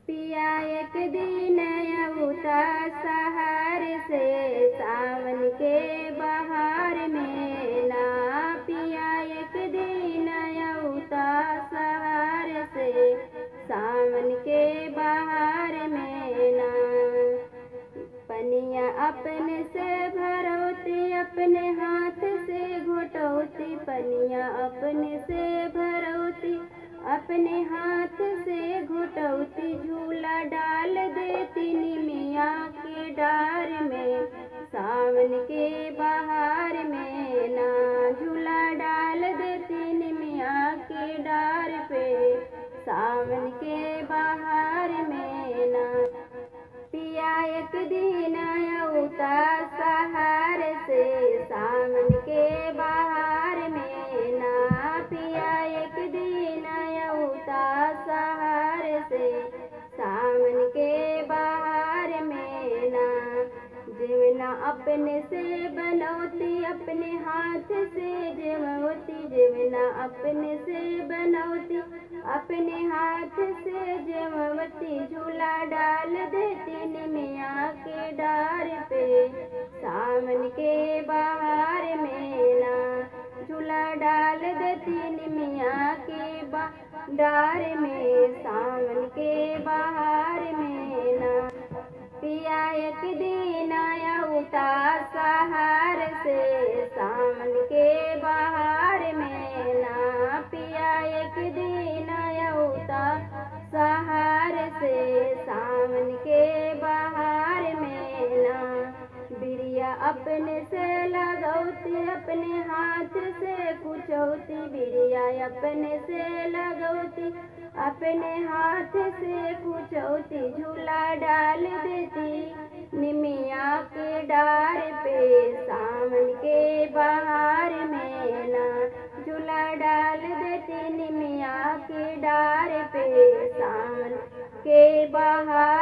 पिया एक दिन अवता सहार से सावन के बहार में ना। पिया एक दिन अवता सहार से सावन के बहार में ना। पनिया अपने से भरौती अपने हाथ से घुटौती। पनिया अपने से भरौती अपने हाथ से घुटौती। झूला डाल देती निमिया के डार में सावन के बहार में ना। झूला डाल देती निमिया के डार पे सावन के बहार में ना। पिया एक दिन अवता सहार से सावन के बहार में ना। पिया एक दिन अवता सहार से सावन के बहार में ना। जीवना अपने से बनौती अपने हाथ से जेवती। जीवना अपने से बनौती अपने हाथ से जेवती। झूला डाल देती निमिया के डार पे सावन के बहार में ना। झूला डाल देती निमिया के डार में सावन के बहार में ना। पिया एक दिन अवता सहार से सावन के बहार में ना। पिया एक दिन अवता सहार से सावन के बहार में ना। बिरिया अपने से लगौती अपने हाथ से कुचौती। बिरिया अपने से लगौती अपने हाथ से कुचौती। झूला डाल देती निमिया के डार पे सावन के बहार में ना। झूला डाल देती निमिया के डार पे सावन के बहार